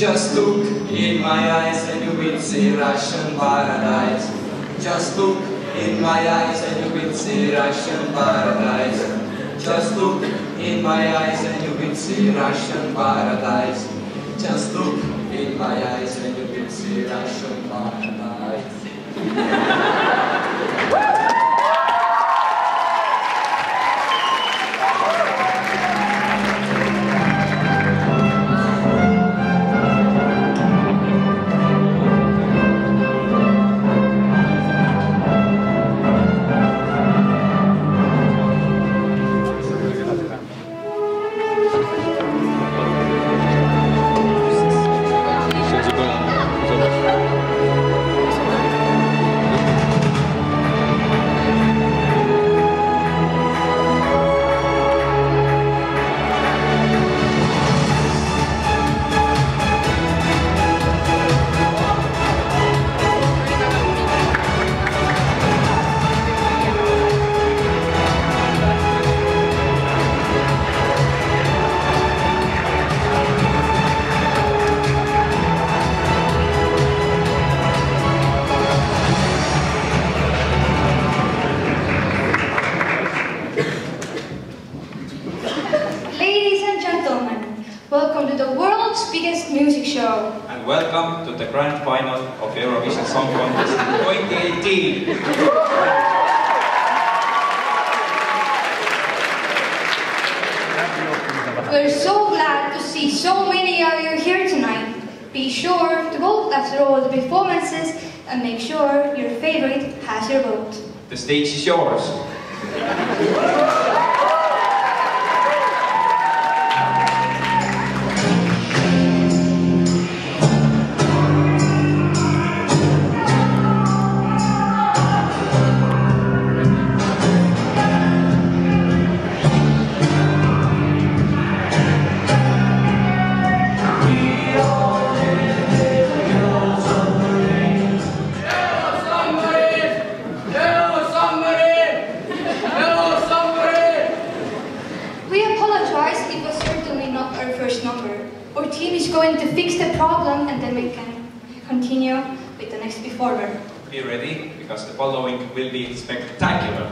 Just look in my eyes and you will see Russian paradise. Just look in my eyes and you will see Russian paradise. Just look in my eyes and you will see Russian paradise. Just look in my eyes and you will see Russian paradise. Welcome to the world's biggest music show. And welcome to the grand final of Eurovision Song Contest 2018. We're so glad to see so many of you here tonight. Be sure to vote after all the performances and make sure your favorite has your vote. The stage is yours. Our team is going to fix the problem and then we can continue with the next performer. Be ready, because the following will be spectacular.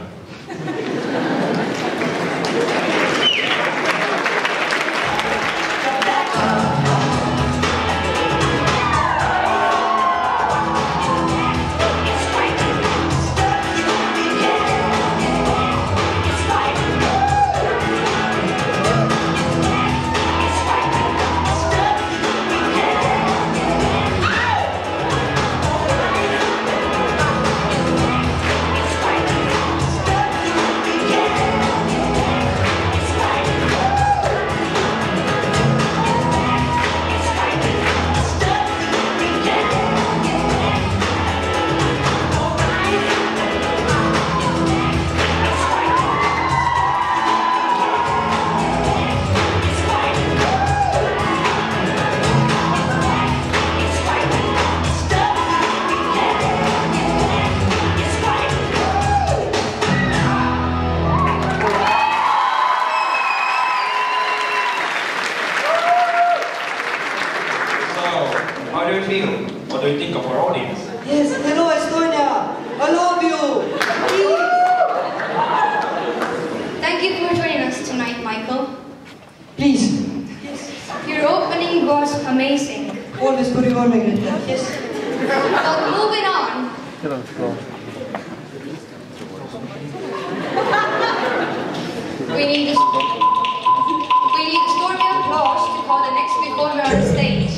How do you feel? What do you think of our audience? Yes, hello Estonia! I love you! Please! Thank you for joining us tonight, Michael. Please! Your opening was amazing. Always performing it. Yes. But moving on. We need stormy applause to call the next performer on stage.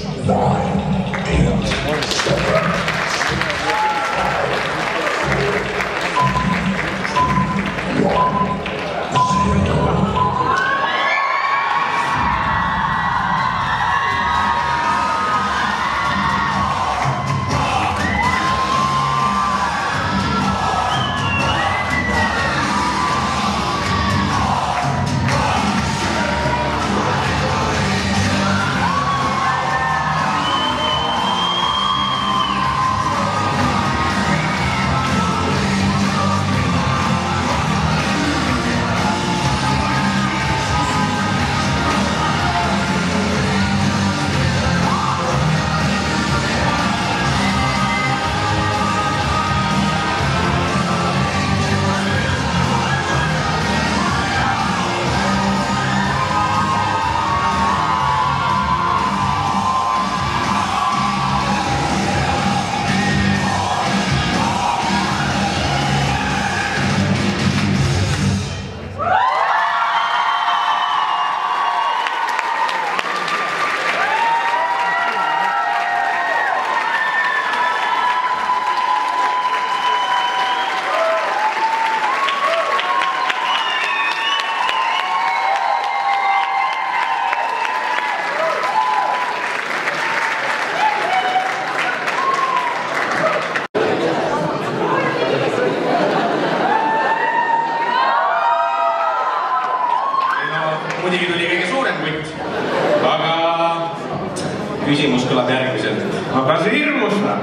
Küsimus kõlab järgmiselt. Aga see hirmus või?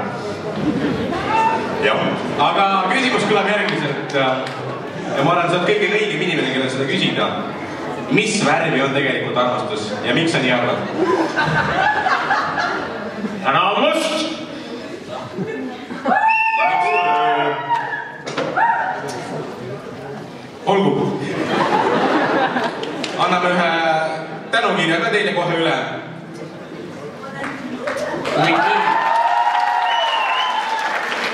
Jah. Aga küsimus kõlab järgmiselt. Ja ma arvan, sa oled kõige õigem inimene, kellel seda küsida. Mis värvi on tegelikult armastus ja miks sa nii arvad? Täna on must! Olgu. Anname ühe tänukirja ka teile kohe üle.